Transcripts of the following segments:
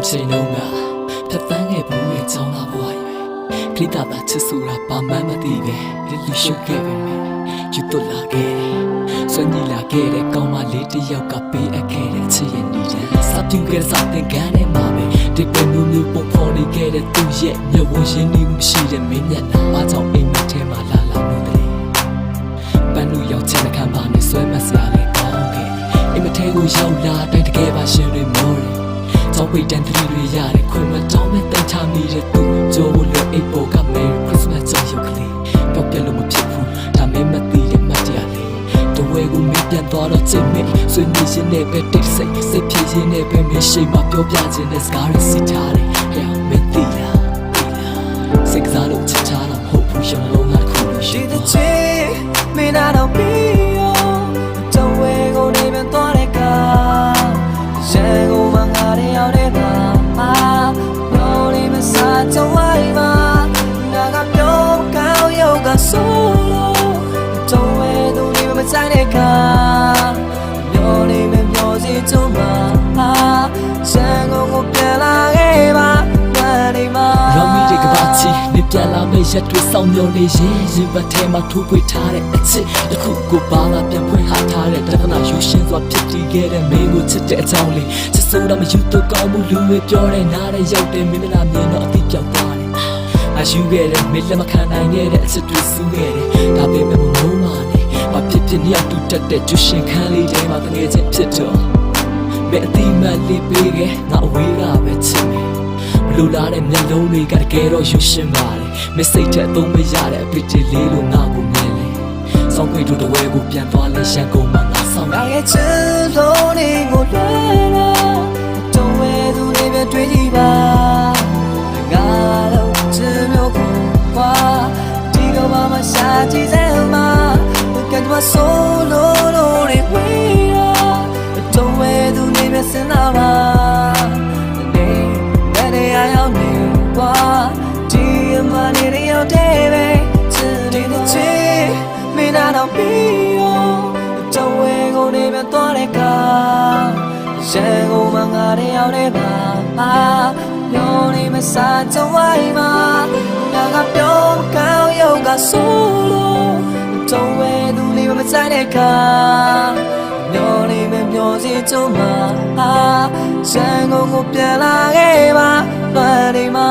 ချိန်လုံးကထပ်တန်းခဲ့ဘူးရဲ့ကြောင်းလာဘွားရွယ်ခလိတာတာချစ်ဆိုတာဘာမှမသိပဲလီလီရှုပ်ခဲ့ပဲယူသွလာခဲ့စွန့်ညိလာခဲ့တဲ့ကောင်းမလေးတစ်ယောက်ကပေးအပ်ခဲ့တဲ့ချစ်ရဲ့နေတယ်စာပြုခဲ့စာသင်ခန်းထဲမှာပဲဒီပုံမျိုးပုံဖော်နေခဲ့တဲ့သူရဲ့မျက်ဝန်းရင်းနှီးမှုရှိတဲ့မင်းမျက်နှာအားကြောင့်အိမ်မက်ထဲမှာလာလာလို့တယ်ပန်းလူရောက်ချင်တဲ့ခံပါနဲ့ဆွဲမစရာလေးကောင်းခဲ့အိမ်မထဲကိုရောက်လာတိုင်းတကယ်ပါရှင်တွေမောတယ်ကြောက်ပိတ်တန်တရီတွေရတယ်ခွင်မတောင်းမဲ့တန်ချမိတဲ့သူကြိုးလို့အိပ်ပေါ်က Merry Christmas ကြောင့်ရုပ်ကလေးပြောပြလို့မဖြစ်ဘူးဒါမင်းမသိတဲ့မတရားလေးတဝဲကိုမင်းပြန်သွားတော့ချိန်မဲ့ဆွေးနွေးရင်းနဲ့ပဲတိတ်ဆိတ်စိတ်ဖြစ်ရင်းနဲ့ပဲမင်းရှိမှပြောပြခြင်းနဲ့စကားရစစ်ထားတယ်ဟဲ့မင်းသိလားစိတ်ကစားလို့ချစ်ချတာမဟုတ်ဘူးရုံလုံးကခုလို့ရှိတဲ့ချစ်မင်းတော့ပြီးရောတဝဲကိုနေပြန်သွားတဲ့ကရန်ကုန်မှာငါတွေရောက်တဲ့ပါပြောနေမစားကြဝိုင်းမှာငါကပြောကောင်းရုပ်ကဆိုလို့တဝဲသူနေမဆိုင်တဲ့ကပြောနေမပြောစီကြမှာရန်ကုန်ကိုပြန်လာခဲ့ပါနေမှာလောမီတွေကပါချီနေပြန်လာမယ့်ရက်တွေစောင့်မျှော်နေရင်ဘတ်ထဲမှာထိုးပွေထားတဲ့အချစ်တစ်ခုကိုပါလာပြန်ဖွင့်ဟထားတဲ့တသနာယူရှင်းစွာဖြစ်တည်ခဲ့တဲ့မင်းကိုချစ်တဲ့အကြောင်းလေးချစ်စိုးတော့မယူတော့ကောင်းမှုလူတွေပြောတဲ့နားတဲ့ရောက်တဲ့မင်းမလားမြင်တော့အသိပြောက်သွားတယ်အယူခဲ့တဲ့မင်းလက်မခံနိုင်ခဲ့တဲ့အချစ်တွေစူးခဲ့တယ်ဒါပေမဲ့မမိုးမာနဲ့ဘာဖြစ်ဖြစ်နေတူတက်တဲ့ကျရှင်ခန်းလေးထဲမှာတကယ်ချင်းဖြစ်တော့မင်းအတိမလေးပေးခဲ့ငါအဝေးကပဲချစ်မယ်လူလာတဲ့မျက်လုံးတွေကတကယ်တော့ယူရှင်းပါတယ်မစိတ်ထက်အသုံးမရတဲ့အဖြစ်တွေလေးလို့ငါကိုမြင်လေစောင်းခွေတို့တဝဲကိုပြန်သွားလဲရန်ကုန်မှာငါဆောင်ရရဲ့ချစ်လုံးတွေကိုလွှဲလာတဝဲသူတွေပဲတွေ့ကြည့်ပါငါတော့ချစ်မျိုးကိုကွာဒီကဘာမှရှာကြည့်စမ်းမှာကတည်းကဆိုလို့တွေဝေးရာတဝဲသူတွေပဲစဉ်းစားပါMoney your day, today, me not on be don't wait on him and thought it got. Shango Mangari out of your name is such a wima. Yaga Pionka, yoga solo. Don't wait to leave him inside a car. Your name and yours it's to my Shango Piala Eva, Bloody Ma.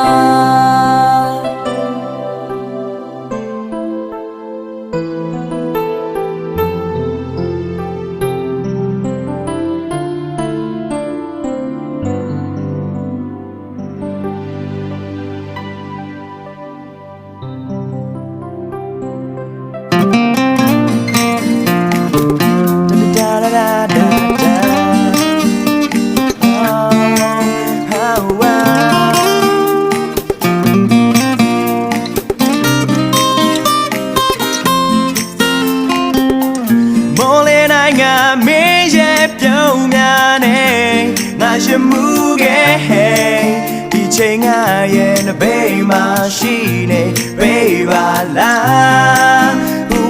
In a bay machine, baby, la.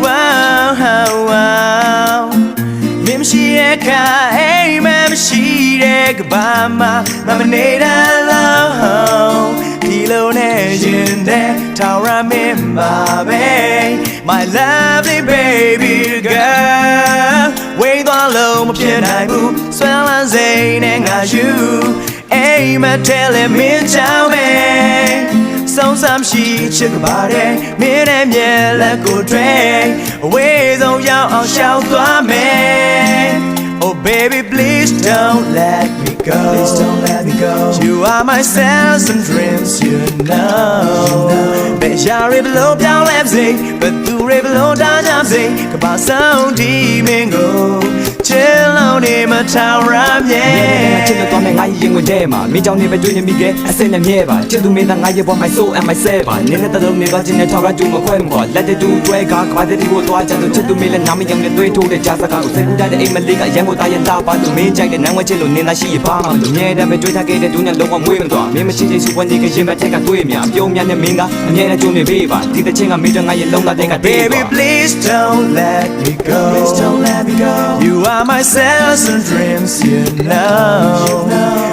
Wow, Mim she hey, ma'am, she Bama, Mamanada low. Kilo Nation, Tara Mimba, my lovely baby girl. Wait on low, my piano, swell and Zane and you. Aim at telling me down me so some she chick about it me and yell go drink ways on y'all shout to me oh baby please don't let me go please don't let me go you are my sense and dreams you know but you're below down left but do below down jump about some demon go chill on him a tower yeah chill on me I you with them me down never doing me get I send them here but chill to me that I want my soul and myself nene ta me ga jin ne thaw ga ju ma khwai ma let the do twe ga khwa the ko twa cha to chill to me le na me yang ne twe tho de ja sa ka ko sai ku da de ai ma le ga yan ko ta yan ta ba to me jai de nan wa chill lo nena shi ba ma lo nye da me twe ta ke de du ne long wa mwe ma twa me ma chi chi su wan ni ga yin ba thai ka twe mya pyo mya ne me ga a mye na ju ne be ba ti de chin ga me de nga yin long da de ga baby please don't let me go please don't let me go you are are myself and dreams, you know.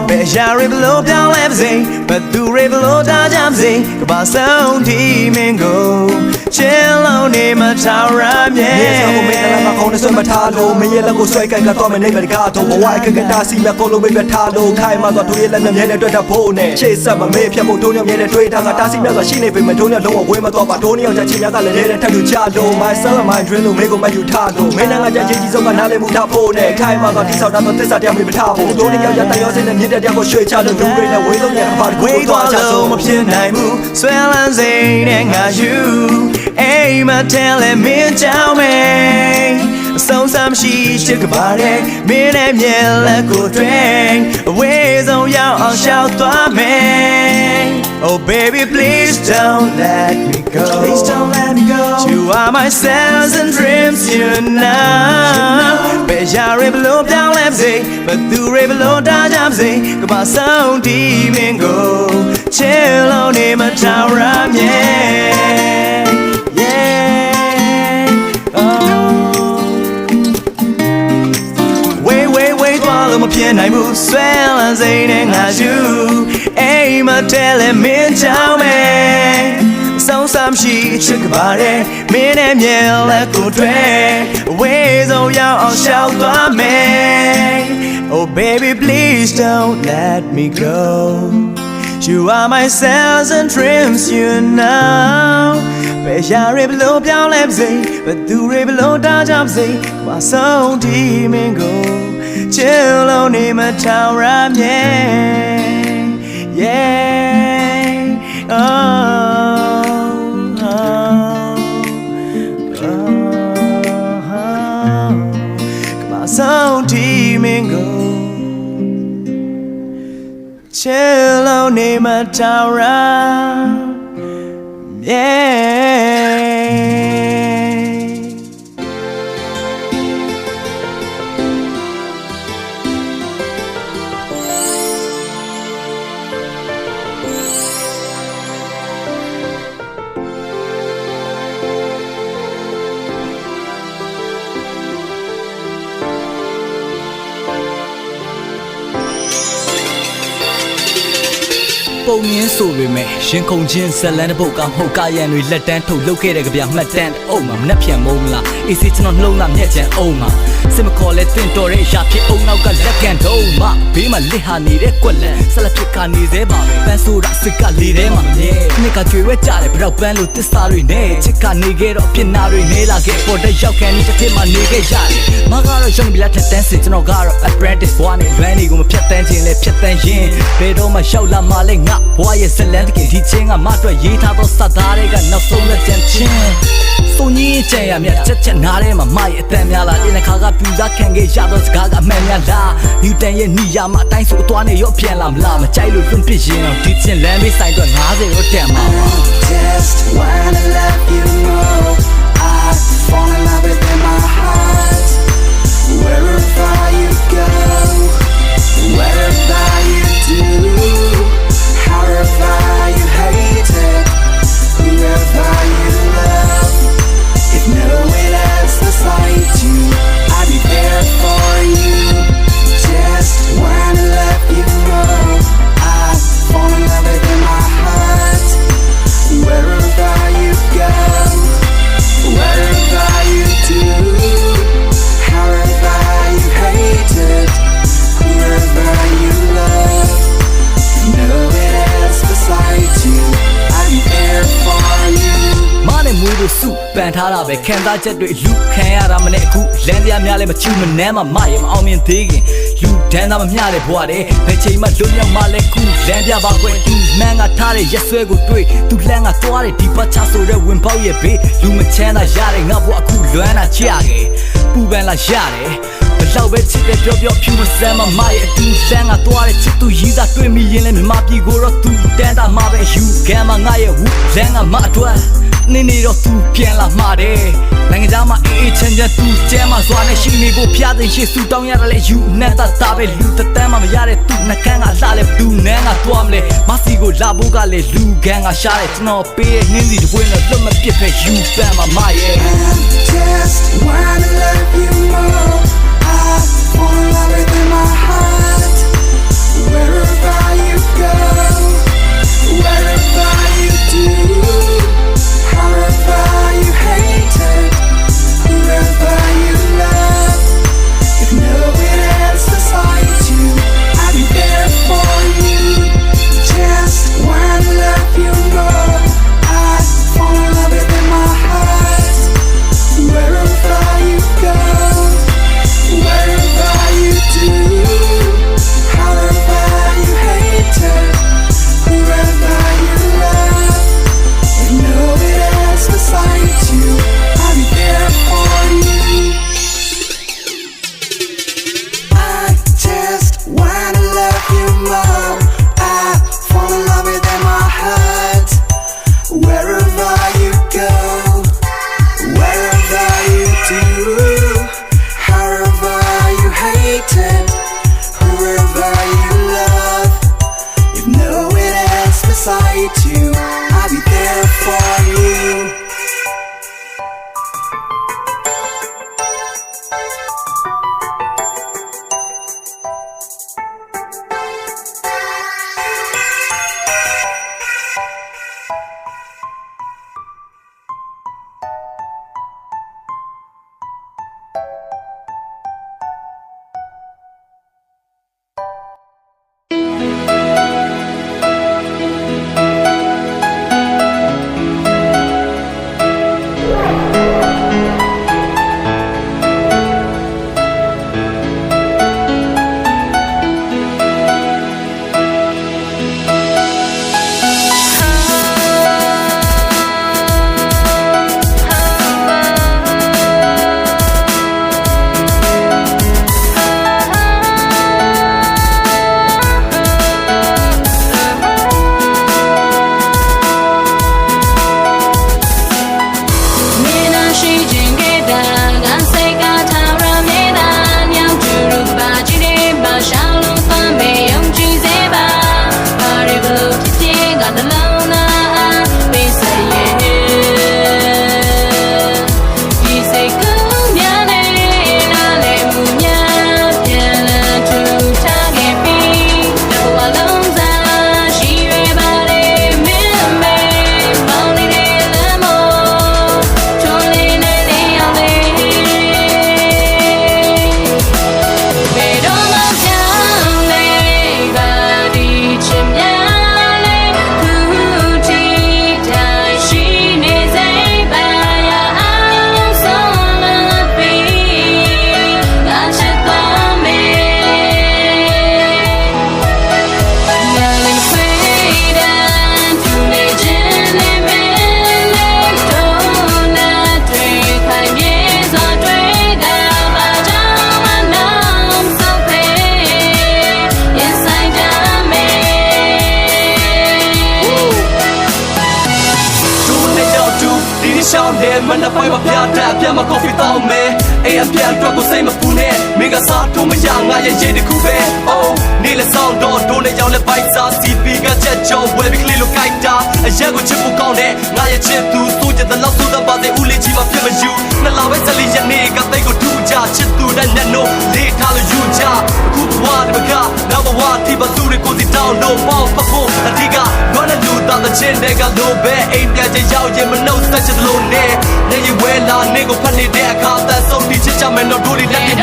Bejarib lo down levzy, but do rib lo da jamzy. Kabasong dimingo, chill on him a tower. Yeah, I'm a matalo, me yellow go strike and got on my name at Gato. Why can get Tassi, Macolo, maybe Talo, Kaima, got to yell and yell at a pony. Chase up a maybe Motonia, yell at Trade, and a Tassi, Machine, Matonia, no, Wema, Batonia, Chachina, and Tabu Chado, my son, my drill, Mego, my Utado, Mena, Jajis of another Mutapone, Kaima, got this out of the Tessa, Tabo, Donia, Yatayos, and the Diabo Shui Chado, do rain away on the part. Wait, all of Pinaimu, swell and Zane, and you. Aim a telling me, tell me. So some she took a body, me and yell go drink. Ways on your shout to me. Oh baby, please don't let me go. Please don't let me go. You are my cells and dreams, you know. Bejarib lo down levzy, but do rib lo da jamzy. Come on, sound demon go. Chill on him a tower, yeah. I'm pian I move swell and zaining as you aim a telling me tell me so some she took about it me and yell at good train ways oh yeah shout to me oh baby please don't let me go you are my cells and dreams you know Bejarib lo down levzy but do rib lo da jamzy my soul demon go Chill on him a tower, yeah, yeah, oh, come on, so demon go. Chill on him a tower, yeah. Bông miếng sổ về mẹ, xuyên không chiến sẽ lên bộ cảm hậu ca yên người lật đen thủ lâu kê để gặp mặt đen ôm mà nắp hiểm mông là ý sĩ chân lâu làm nhẹ chén ôm mà xem mà có lẽ tuyên tổ để trả phía ông nào cả lẽ kèn đâu mà vì mà lý hà ní để quần lẽ sẽ là chuyện cả ní dễ bảo bên su đã sự cả lý để mà nhé nên cả chuyện với trả để bắt đầu bên lụt tít xa rồi nè chỉ cả ní ghê đó phiền nào rồi nè là ghê bỏ đây giao kèn ní cho thêm mà ní ghê trả mà gà rồi trong bị là thật tên xịn cho nó gà rồi apprentice boy này về này cũng một phiết tên chuyện lệ phiết tên yên về đâu mà show làm mà lên ngã boyရဲ့ဇလန်းတကယ်ဒီချင်းကမအတွက်ရေးထားသောစသားတွေကနောက်ဆုံးလက်ကျန်ချင်းစိုးညင်းကြံရမြတ်ချက်ချက်နားထဲမှာမရဲ့အတန်များလားဒီနှခါကပြူစားခံခဲ့ရသောစကားကအမှန်များလားနျူတန်ရဲ့နီယာမှာအတိုင်းဆိုအသွားနဲ့ရော့ပြန်လာမလားမကြိုက်လို့လွန့်ပစ်ရင်တော့ဒီချင်းလမ်းမေးဆိုင်တော့90ရောတက်မှာ Just wanna let you know I fall in love within my heart wherever you go wherever you do However you hate it, whoever you love, if no one else beside you, I'll be there for you. Just wanna let you know I fall in love within my heart. Wherever you go, wherever you do, however you hate it, whoever you love, no one else beside you, I'll be there for you. မနဲ့မွေးလို့စုပန်ထားတာပဲခံစားချက်တွေလူခံရတာမနဲ့အခုလမ်းတရားများလည်းမချူမနှမ်းမရဲ့မအောင်မြင်သေးခင်လူဒန်းသားမမျှတဲ့ဘွားတဲ့ဘယ်ချိန်မှလွတ်မြောက်မှလည်းခုလမ်းပြပါကွယ်သူမှန်းကထားတဲ့ရက်ဆွဲကိုတွေ့သူလမ်းကသွားတဲ့ဒီပတ်ချဆိုတဲ့ဝင်ပေါက်ရဲ့ဘေးလူမချမ်းသာရတဲ့ငါဘွားအခုလွမ်းတာချခဲ့ပူပန်လာရတယ်ဘလောက်ပဲချစ်တဲ့ပြောဖြူမစမ်းမရဲ့အတူလမ်းကသွားတဲ့ချစ်သူရည်သားတွေ့မိရင်လည်းမြမပြည်ကိုတော့သူတန်းတာမှပဲယူခံမငါရဲ့ဝူလမ်းကမအတွက် နေနေတော့သူပြန်လာမှာတယ်နိုင်ငံသားမှာအေးချမ်းချမ်းသူကျဲမှာစွာနဲ့ရှိနေဖို့ဖျားသိရှိဆူတောင်းရတယ်လေယူနဲ့တာပဲလူတတန်းမှမရတဲ့သူနှကန်းကလှလဲဘူးနဲ့ငါတွားမလဲမစီကိုလာဖို့ကလေလူကန်ကရှားတယ်ကျွန်တော်ပေးရဲ့နှင်းစီတစ်ပွင့်တော့လွတ်မပစ်ပဲယူပန်းမှာမရဲ့ Just wanna love you more. I fall in love with my heart. Wherever you go, wherever you do, however you hate it, whoever you love, if no one else beside you, I'll be there for you. Just wanna love you more. I fall in love with my heart. Wherever you go, wherever you do, however you hate it, whoever you love, if no one else beside you, I'll be there for you. I just wanna love you more. I fall in love with my heart. Wherever you go, wherever you do, however you hate it, whoever you love, if no one else beside you, I'll be there for you. Man a five of Yada, Piama coffee down me. A pian truck was same pune. Mega sa to me young, I jade coupe. Oh, Nila sound door, don't let your bites are CP got jet job where we clear look like that. A jago chipu county, Naya chip to suit the love to the body, Ulichi of you. Nalawa Salisha nigga, they go to jar, chip to the nano, late color you jar. Good one, now what, Tiba Suri goes it down, no more for a tiga. Gonna do that the chin, they got no bear, ain't that a yow, no such as low neck. Then you wear la nigga, funny there, cause that's so teacher, man, no do it, let me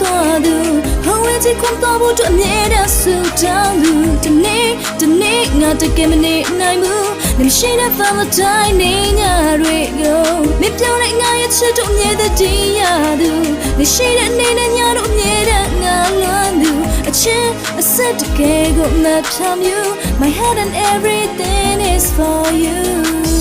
သွားသူဟောဝင်ချစ်ခွန်တော်ဖို့အတွက်အမြဲတမ်းဆူတောင်းသူဒီနေ့ငါတကယ်မနေနိုင်ဘူးနေရှိတဲ့ Valentine နေ့ညတွေကိုမပြောင်းတဲ့ငါရဲ့ချစ်တို့အမြဲတည်းတည်ရသူနေရှိတဲ့နေ့နဲ့ညတို့အမြဲတမ်းငါလွမ်းသူအချင်းအဆက်တကယ်ကိုမဖြောင်း you my head and everything is for you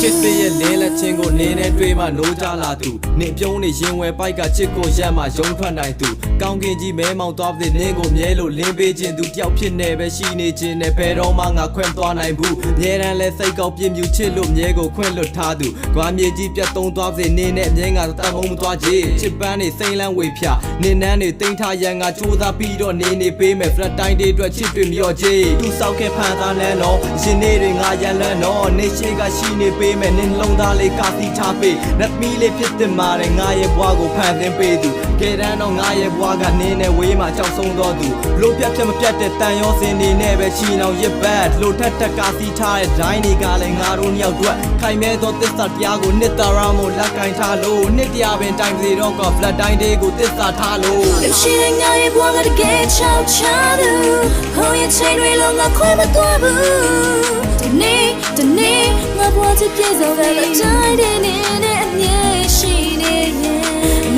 ချစ်တဲ့ရဲ့လဲလက်ချင်းကိုနင်းနဲ့တွေးမှနိုးကြလာသူနင်ပြုံးနေရင်ဝယ်ပိုက်ကချစ်ကိုရက်မှရုံထွက်နိုင်သူကောင်းကင်ကြီးမဲမောင်သွားတဲ့နင်းကိုမြဲလို့လင်းပေးခြင်းသူတယောက်ဖြစ်နေပဲရှိနေခြင်းနဲ့ဘယ်တော့မှငါခွင့်သွားနိုင်ဘူးမြဲတမ်းလဲစိတ်ကောက်ပြင်းမြူချစ်လို့မြဲကိုခွင့်လွတ်ထားသူကွာမြေကြီးပြတ်သုံးသွားစေနင်းနဲ့မြဲငါတတ်မုံမသွားချေချစ်ပန်းနေစိမ့်လန်းဝေဖြာနင်းနန်းနေတိမ့်ထားရန်ငါကြိုးစားပြီးတော့နေပေးမယ် flat တိုင်းတွေအတွက်ချစ်တွေမျောချေသူစောက်ခဲ့ဖန်သားလန်းတော့ရှင်နေတွေငါရန်လန်းတော့နေရှိကရှိနေပေးမယ်နင်းလုံးသားလေးကတိထားပေးနတ်မီလေးဖြစ်တဲ့မာတဲ့ငါရဲ့ဘွားကိုဖန်သင်းပေးသူကဲတန်းတော့ငါရဲ့ဘွားကနင်းနဲ့ဝေးမှာကြောက်ဆုံးတော့သူလို့ပြတ်ပြတ်မပြတ်တဲ့တန်ရောစင်နေနဲ့ပဲချီနှောင်ရစ်ဘတ်လို့ထက်ကာတိထားတဲ့ဒိုင်းတွေကလည်းငါတို့နှစ်ယောက်အတွက်ခိုင်မဲသောသစ္စာတရားကိုနှစ်သာရမို့လက်ကင်ထားလို့နှစ်တရားပင်တိုင်စီတော့က flat တိုင်းတွေကိုသစ္စာထားလို့ရှိတဲ့ငါရဲ့ဘွားကတကယ်ချောက်ချသူဟောရဲ့ချိန်တွေလုံးငါခွဲမသွားဘူးဒီနေ့ငါဘွားချစ်ပြေဆုံးတဲ့တိုင်းတွေနဲ့အမြဲရှိနေ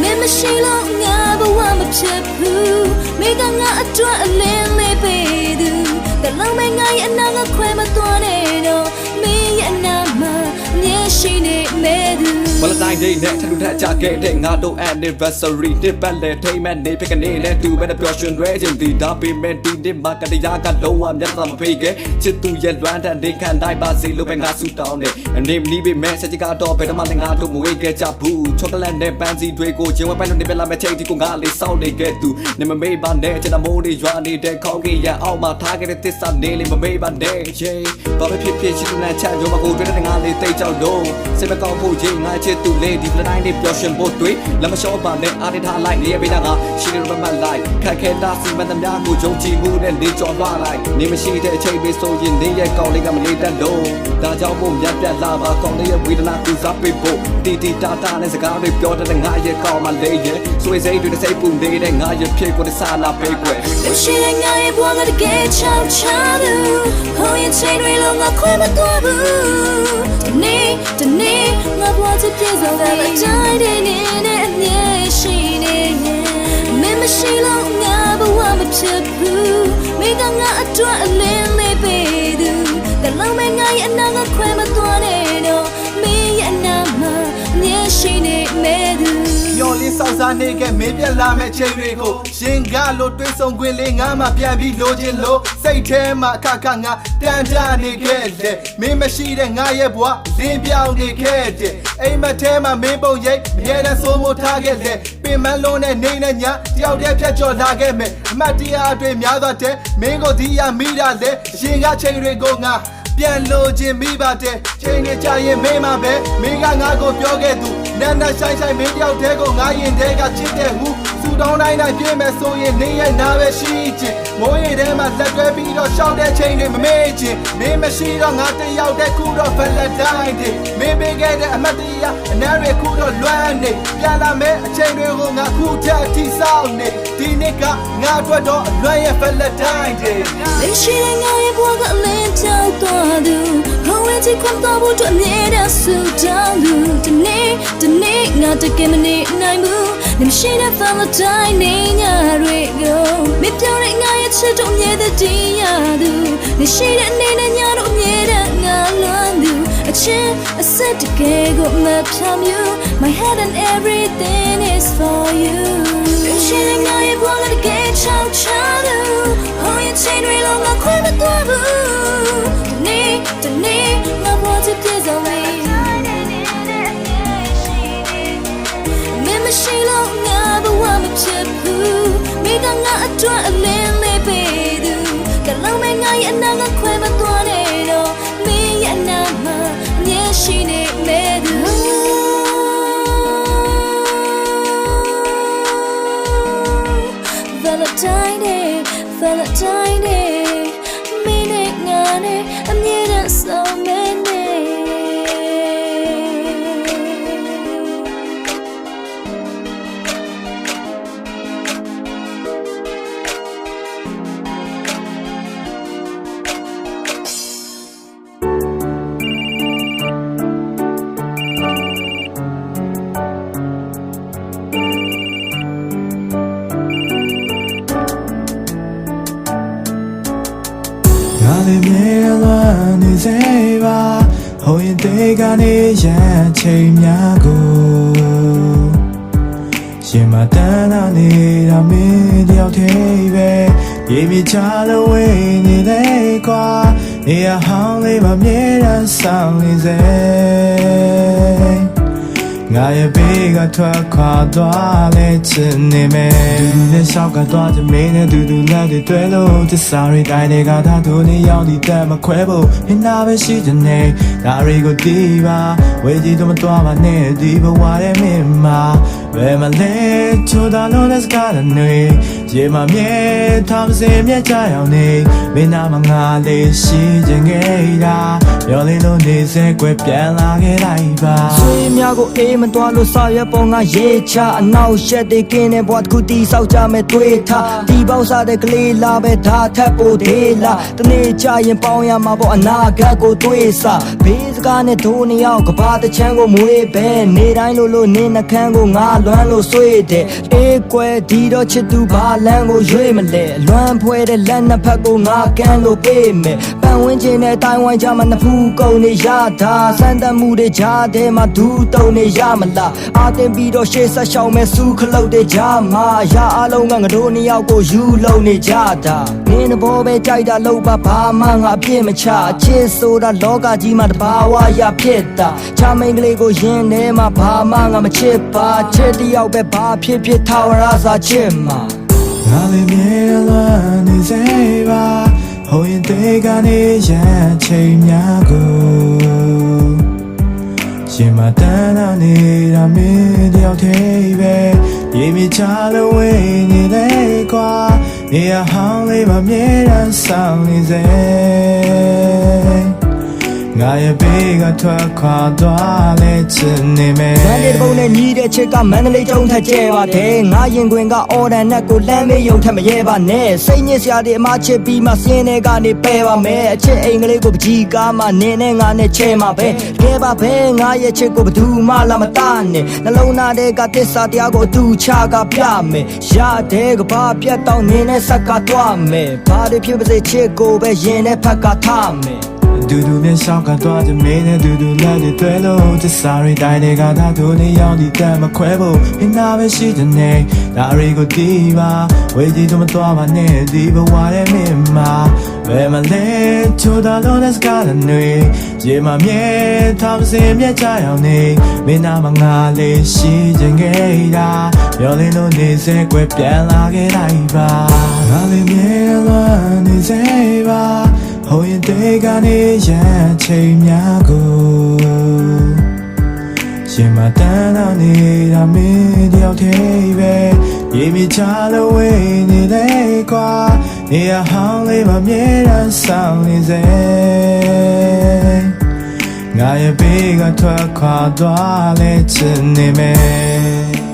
မင်းမရှိလို့ငါဘဝမဖြစ်ဘူးမိကငါအတွက်အလင်းလေးပေးသူတလုံးမငါရဲ့အနာကခွဲမသွားနဲ့တော့မင်းရဲ့အနာမှာအမြဲရှိနေမဲ့သူValentine Day နဲ့ထလူထကြခဲ့တဲ့ငါတို့ anniversary တစ်ပတ်လေထိမ့်မဲ့နေဖြစ်ကနေနဲ့တူပဲပျော်ရွှင်ရဲခြင်းဒီဒါပေမဲ့ဒီနေ့မှာကတရားကလုံးဝမျက်နှာမဖေးခဲ့ချစ်သူရဲ့လွမ်းတဲ့နေခံတိုင်းပါစေလို့ပဲငါဆူတောင်းတယ်အနေမနီးပေမဲ့စကြကတော့ဘယ်တော့မှငါတို့မဝေးခဲ့ကြဘူးချောကလက်နဲ့ပန်းစီတွေကိုချင်းဝဲပိုင်လို့နေပဲလာမဲ့ချိန်ဒီကိုငါလေးစောင့်နေခဲ့သူနေမမေးပါနဲ့ကျွန်တော်မိုးလေးရွာနေတဲ့ခေါင်းကြီးရအောင်မှာထားခဲ့တဲ့သစ္စာနေလေးမမေးပါနဲ့ yeah ဘာပဲဖြစ်ဖြစ်ချစ်သူနဲ့ချမ်းရုံမကိုတွေ့တဲ့ငါလေးတိတ်ကြောက်လို့စိတ်မကောင်းဖို့ချင်းငါချစ်သူလေးဒီဖလိုင်းလေးပျော်ရွှင်ဖို့တွေ့လက်မလျှော့ပါနဲ့အားထားလိုက်နေပေးတာကရှိနေရမှလိုက်ခက်ခဲတာစီမံသမျှကိုယုံကြည်မှုနဲ့လေးကြော်သွားလိုက်နေမရှိတဲ့အချိန်ပေးဆိုရင်နေရဲ့ကောင်းလေးကမလေးတတ်လို့ဒါကြောင့်မို့မြတ်ပြတ်လာပါကောင်းလေးရဲ့ဝေဒနာကူစားပေးဖို့တီတာတာနဲ့စကားတွေပြောတဲ့ငါရဲ့ကောင်းမလေးရဲ့ဆွေစိတ်တွေစိတ်ပူနေတဲ့ငါရဲ့ဖြစ်ကိုတစားလာပေးွယ်ရှိတဲ့ငါရဲ့ဘဝကတကယ်ချောက်ချသူဟောရဲ့ချိန်တွေလုံးငါခွဲမသွားဘူးဒီနေ့ငါဘဝချစ်ပြေဆုံးတဲ့တိုင်းတွေနဲ့အမြဲရှိနေမင်းမရှိလို့ငါဘဝမဖြစ်ဘူးမိကငါအတွက်အလင်းလေးပေးသူတလုံးမငါရဲ့အနာကခွဲမသွားနဲ့တော့မင်းရဲ့အနာမှာအမြဲရှိနေမဲ့သူမျော်လင်းဆောင်စားနေခဲ့မင်းပြလာမဲ့ချိန်တွေကိုရင်ကလို့တွေးဆုံခွင့်လေးငါမှပြန်ပြီးလိုချင်လို့စိတ်ထဲမှာအခါငါတန်တနေခဲ့တယ်မင်းမရှိတဲ့ငါရဲ့ဘဝလင်းပြောင်းနေခဲ့တယ်အိမ်မထဲမှာမင်းပုံရိပ်အများနဲ့စိုးမိုးထားခဲ့တယ်ပင်မလုံးနဲ့နေနဲ့ညတယောက်တည်းဖြတ်ကျော်လာခဲ့မယ်အမတ်တရားတွေများသွားတဲ့မင်းကိုဒီရမိတာလေရင်ကချိန်တွေကိုငါပြန်လိုချင်မိပါတဲ့ချိန်နဲ့ကြာရင်မင်းမပဲမင်းကငါကိုပြောခဲ့သူနန်းနန်းဆိုင်ဆိုင်မင်းတယောက်တည်းကိုငါရင်တည်းကချစ်တဲ့ဟူစူတောင်းတိုင်းတိုင်းပြည့်မဲ့ဆိုရင်နေရဲ့နာပဲရှိခြင်းမိုးရေထဲမှာလက်တွဲပြီးတော့ရှောက်တဲ့ချိန်တွေမမေ့ခြင်းမင်းမရှိတော့ငါတယောက်တည်းခုတော့ Valentine Day မင်းပေးခဲ့တဲ့အမတ်တရားအနားတွေခုတော့လွမ်းနေပြန်လာမဲ့အချိန်တွေကိုငါခုထပ်ထိဆောင်နေဒီနေ့ကငါအတွက်တော့အလွမ်းရဲ့ Valentine Day ရှိတဲ့ငါရဲ့ဘဝကအလင်းချောက်သွားသူဟောဝင်ချစ်ခွန်တော်ဖို့အတွက်အမြဲတမ်းဆူတောင်းသူဒီနေ့ငါတကယ်မနေနိုင်ဘူးနေရှိတဲ့ Valentine နေ့ညတွေကိုမပြောင်းတဲ့ငါရဲ့ချစ်တို့အမြဲတည်းတည်ရသူနေရှိတဲ့အနေနဲ့ညတို့အမြဲတမ်းငါလွမ်းသူအချင်းအဆက်တကယ်ကိုမဖြောင်း you my head and everything is for you ရှိတဲ့ငါရဲ့ဘဝကတကယ်ချောက်ချသူဟောရဲ့ချိန်တွေလုံးငါခွဲမသွားဘူးဒီနေ့ငါဘဝချစ်ပြေဆုံးလေးမရှိလို့ငါဘဝမဖြစ်ဘူးမိကငါအတွက်အလင်းလေးပေးသူကလုံးမငါရဲ့အနာကခွဲမသွားနဲ့တော့မင်းရဲ့အနာမှာအမြဲရှိနေမဲ့သူ Valentine Day Valentine Day မင်းနဲ့ငါနဲ့အမြဲတမ်းဆောင်မဲ့ Ali mira ni zeba Hoy te gane ya chemiago Shima tana ni la mi diao tebe Ye mi chalo we ni le kwa Ni a hang le ba mira sang ni zeငါရဲ့ဘေးကထွက်ခွာသွားလဲချင်နေမယ်သူသူနဲ့ရှောက်ကသွားချင်မင်းနဲ့သူသူလက်တွေတွဲလို့တစ္ဆာရီတိုင်းတွေကသာသူနေရောက်ဒီတက်မခွဲဖို့ဟင်နာပဲရှိချင်နေဒါတွေကိုတီးပါဝေကြီးတော့မသွားပါနဲ့ဒီဘဝရဲ့မင်းမှာဘယ်မှာလဲချိုးတာလို့လက်စကားနေရေမမြဲထောင်စင်မြဲကြအောင်နေမင်းနာမငါလေးရှိချင်ခဲ့တာပြောလေးလို့နေစဲကွယ်ပြန်လာခဲ့လိုက်ပါဆွေများကိုအေးမတော်လို့စာရွက်ပေါ်ငါရေးချအနောက်ရှက်တဲ့ကင်းတဲ့ဘဝတစ်ခုတီးဆောက်ကြမယ်တွေးထားဒီပေါက်စားတဲ့ကလေးလာပဲဒါထပ်ဖို့သေးလားတနေ့ချရင်ပေါင်းရမှာပေါ့အနာဂတ်ကိုတွေးစားဘေးစကားနဲ့ဒိုးနှစ်ယောက်ကဘာတချမ်းကိုမွေးပဲနေတိုင်းလို့နေနှခမ်းကိုငါလွမ်းလို့ဆွေးတဲ့အေးကွယ်ဒီတော့ချစ်သူဘာလမ်းကိုရွေးမလဲလွမ်းဖွဲတဲ့လက်နှစ်ဖက်ကိုငါကမ်းလို့ပေးမယ်ပန်ဝင်းချင်းနဲ့တိုင်းဝိုင်းကြမှာနှစ်ဖူးကုန်နေရတာစမ်းသပ်မှုတွေကြားထဲမှာဒူးတုံနေရမလားအာတင်ပြီးတော့ရှေ့ဆက်ရှောင်မဲ့စူးခလုတ်တဲ့ကြားမှာရအားလုံးကငါတို့နှစ်ယောက်ကိုယူလုံးနေကြတာနင်းဘောပဲကြိုက်တာလို့ပါဘာမှငါအပြစ်မချအချစ်ဆိုတာလောကကြီးမှာတဘာဝရဖြစ်တာချမိန်ကလေးကိုရင်ထဲမှာဘာမှငါမချစ်ပါချစ်တယောက်ပဲဘာဖြစ်ဖြစ်ထာဝရစာချစ်မှာငါလေးမြေလွမ်းနေစေပါဟိုရင်တေကနေရန်ချိန်များကိုရှင်မတန်းတော့နေတာမင်းတယောက်သေးပဲရေမြေချလို့ဝေးနေလေကွာနေရာဟောင်းလေးမမြဲတမ်းဆောင်နေစေငါရဲ့ဘေးကထွက်ခွာသွားလဲချင်နေမယ်မန္တလေးပုံနဲ့ညီးတဲ့ချစ်ကမန္တလေးကျုံထက်ကျဲပါတယ်ငါရင်ခွင်ကအော်ဒန်နဲ့ကိုလမ်းမေးယုံထက်မရဲပါနဲ့စိတ်ညစ်စရာတွေအမချစ်ပြီးမှစင်းတွေကနေပယ်ပါမယ်အချစ်အိမ်ကလေးကိုပကြီးကားမှနင်းနဲ့ငါနဲ့ချဲမှာပဲကဲပါပဲငါရဲ့ချစ်ကိုဘယ်သူမှလာမတားနဲ့နှလုံးသားတွေကတစ္ဆာတရားကိုသူချကပြမယ်ရတဲ့ကဘာပြတ်တော့နင်းနဲ့ဆက်ကသွားမယ်ဘာတွေဖြစ်ပါစေချစ်ကိုပဲရင်နဲ့ဖက်ကထားမယ်ဒူဒူနဲ့ရှောက်ကသွားချင်မင်းနဲ့ဒူဒူလက်တွေတွဲလို့တစ္ဆာရီတိုင်းတွေကသာသူနေရောက်ဒီတက်မခွဲဖို့ဟင်နာပဲရှိချင်နေဒါတွေကိုတီးပါဝေကြီးတော့မသွားပါနဲ့ဒီဘဝရဲ့မင်းမှာဘယ်မှာလဲချိုးတာလို့လက်စကားနေရေမမြဲထောင်စင်မြဲကြအောင်နေမင်းနာမငါလေးရှိချင်ခဲ့တာပြောလေးလို့နေစဲကွယ်ပြန်လာခဲ့လိုက်ပါငါလေးမြဲလွမ်းနေစေပါဟိုရင်တေကနေရန်ချိန်များကိုရှင်မတန်းတော့နေတာမင်းတယောက်သေးပဲရေမြေချလို့ဝေးနေလေကွာနေရာဟောင်းလေးမမြဲတမ်းဆောင်နေစေငါရဲ့ဘေးကထွက်ခွာသွားလဲချင်နေမယ်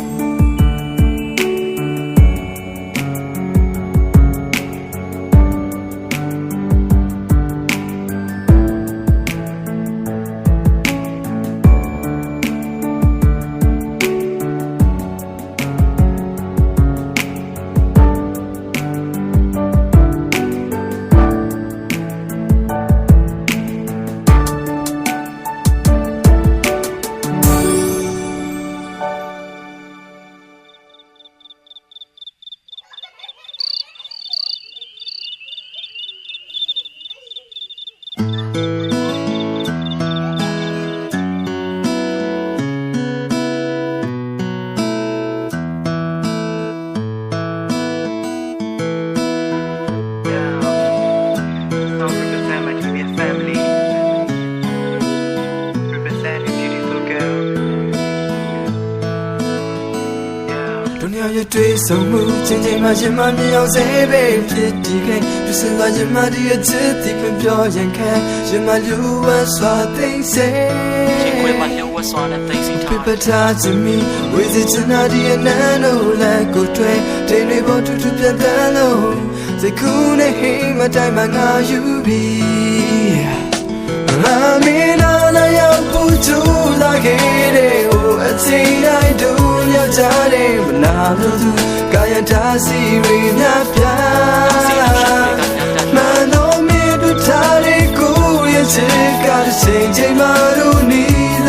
တွေ့ဆုံမှုချင်းချင်းမှရင်မမြင်အောင်စေပဲဖြစ်ဒီခဲ့ပြစင်လာရင်မဒီအချစ်ဒီကပြောရင်ခံရင်မလူဝတ်စွာသိစေချင်းခွေးမှလျှော့ဝတ်စွာနဲ့သိစိထားပြပထားချင်မီဝေစီချင်နာဒီအနန်းလို့လက်ကိုထွဲတိမ်တွေပေါ်ထူးထူးပြတ်တန်းလို့စိတ်ကူးနဲ့ဟိမတိုင်းမှာငါယူပြီးအမင်းနာရောက်ပူချူလာခဲ့တဲ့ဟိုအချိန်တိုင်းတို့ညကြတဲ့မနာလို့သူကာယတာစီရီများပြမန်တော်မြေတူထ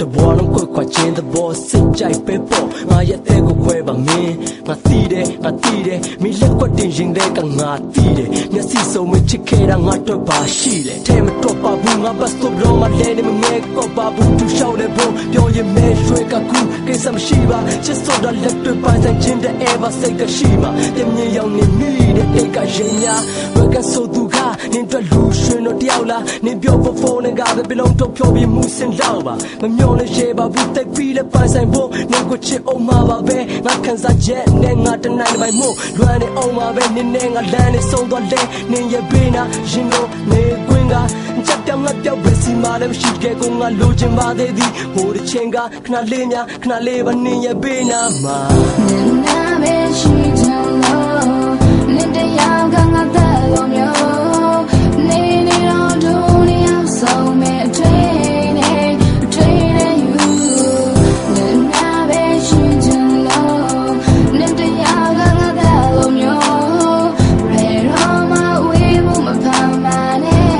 တဘွားလုံးခွက်ချင်းသဘောစစ်ကြိုက်ပဲပေါ့ငါရဲ့တဲ့ကိုခွဲပါမင်းငါတီးတယ်မင်းလက်ကွက်တင်ရင်တဲ့ကငါတီးတယ်မျက်စိစုံမချစ်ခဲ့တာငါတော့ပါရှိတယ်ထဲမတော့ပါဘူးငါဘတ်စတော့ဘမလဲနေမငဲကောပါဘူးသူရှောက်တယ်ဘုံပြောရင်မဲရွှေကကူကိစ္စမရှိပါချစ်စော်တဲ့လက်တွေပိုင်ဆိုင်ခြင်းတဲ့ ever စိတ်ကရှိမှာပြင်းမြင်ရောက်နေမိတဲ့အိတ်ကရင်ညာဝက်ကဆိုသူကနင်းတွေ့လူရွှင်တော့တယောက်လားနင်းပြောဖို့ဖုန်းနဲ့ကပဲပြလုံးတော့ဖြောပြီးမှုစင်တော့ပါမမျောနဲ့ရေပါဘူးတိုက်ပြီးလဲပိုင်ဆိုင်ဖို့နင်းကိုချစ်အောင်မှာပါပဲငါခံစားချက်နဲ့ငါတနိုင်ပိုင်မို့လွမ်းနေအောင်မှာပဲနင်းနဲ့ငါလမ်းနေဆုံးသွားလဲနင်းရဲ့ဘေးနာရင်ကိုနေကွင်းကချက်ပြောင်းငါပြောက်ပဲစီမာလည်းမရှိခဲ့ကိုငါလိုချင်ပါသေးသည်ဟိုတစ်ချိန်ကခဏလေးများခဏလေးပါနင်းရဲ့ဘေးနာမှာနာပဲရှိချင်လို့နင်းတရားကငါတဲ့လိုမျိုးနေနေတော့ဒုနေအောင်ဆုံးမဲ့အထွေးနေယူနာပဲရှိချင်လို့နင်းတရားကငါတဲ့လိုမျိုးရေရောမဝေးမှုမဖမ်းပါနဲ့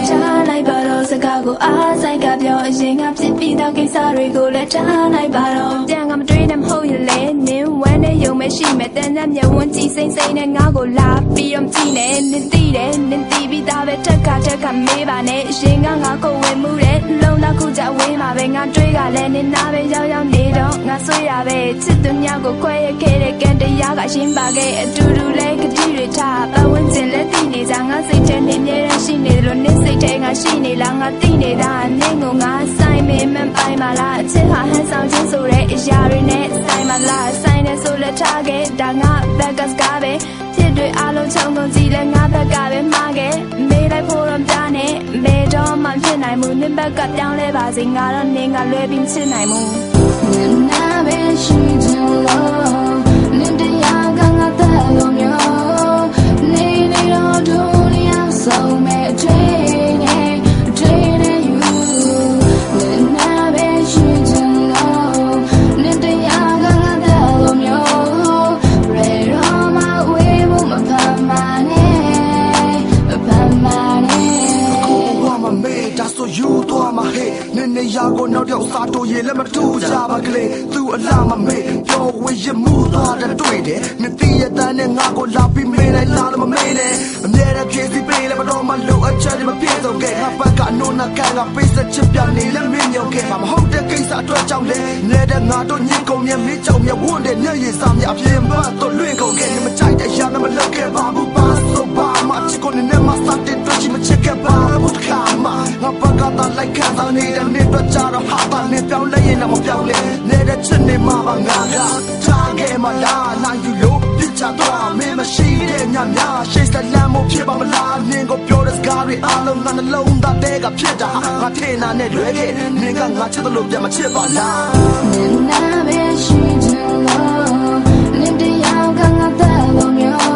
ထားလိုက်ပါတော့စကားကိုအားဆိုင်ကပြောအရင်ကဖြစ်ပြီးတော့ကိစ္စတွေကိုလည်းထားလိုက်ပါတော့ပြန်ကမတွေးနဲ့မဟုတ်ရင်လေနင်းဝမ်းနဲ့ယုံမဲ့ရှိမဲ့တန်တဲ့မျက်ဝန်းကြည့်စိမ့်စိမ့်နဲ့ငါ့ကိုလာပြီးတော့ကြည့်နေနင်းသိတယ်နင်းသိပြီးသားပဲထက်ကမေးပါနဲ့ရှင်ကငါကိုဝင်မှုတဲ့လုံးတစ်ခုကြဝေးမှာပဲငါတွေးကလည်းနင်းနာပဲရောက်နေတော့ငါဆွေးရပဲချစ်သူများကိုခွဲရခဲ့တဲ့ကံတရားကရှင်းပါခဲ့အတူတူလဲကတိတွေထားပတ်ဝန်းကျင်လက်သိနေကြငါစိတ်ထဲနဲ့အမြဲတမ်းရှိနေတယ်လို့နင်းစိတ်ထဲငါရှိနေလားငါသိနေတာနင်းကိုငါဆိုင်မင်းမှန်ပိုင်ပါလားအချစ်ဟာဟန်ဆောင်ခြင်းဆိုတဲ့အရာတွေနဲ့ဆိုင်မလားဆိုင်နေဆိုလက်ထားခဲ့ဒါငါဘက်ကစကားပဲဖြစ်တွေအလုံးချုံကုန်ကြည့်လဲငါဘက်ကပဲမှားခဲ့မေးလိုက်ဖို့တော့ပြနဲ့မေတော့မှဖြစ်နိုင်မှုနင်းဘက်ကပြောင်းလဲပါစေငါတော့နင်းကလွယ်ပြီးချစ်နိုင်မှုနာပဲရှိချင်လို့နင်းတရားကငါတဲ့လိုမျိုးနေနေတော့ဒုနေအောင်ဆုံးမဲ့အထွေးနေယူနာပဲရှိချင်လို့နင်းတရားကငါတဲ့လိုမျိုးရေရောမဝေးမှုမဖမ်းပါနဲ့我们没打算有多么黑，你牙膏脑掉啥都也那么土家吧个嘞，都那么美，要为一木多的对的，你第一单的牙膏拉比没来拉那么美嘞，你的偏西背了么多么路啊，这里么偏走给，我把个弄那干个背着吃表你了没有给，我们后头给啥多讲嘞，你的牙都你狗面没找面我的你也上面偏把都乱搞给，你们摘的下那么老给把不把手把嘛，只管你那么三点多起么吃个把不看嘛，我把个打来看到你的你多加了哈把你表嘞也那么表嘞，你的真的嘛把俺个，他给嘛啦那有路。ကြတော့မင်းမရှိတဲ့ညများရှေ့ဆက်လမ်းမဖြစ်ပါမလားနင်ကိုပြောတဲ့စကားတွေအလုံးငါနှလုံးသားထဲကဖြစ်တာငါထင်တာနဲ့လွဲခဲ့နင်ကငါချစ်တယ်လို့ပြန်မချစ်ပါလားနင်နာပဲရှိချင်လို့နင်တရားကငါတဲ့လိုမျိုး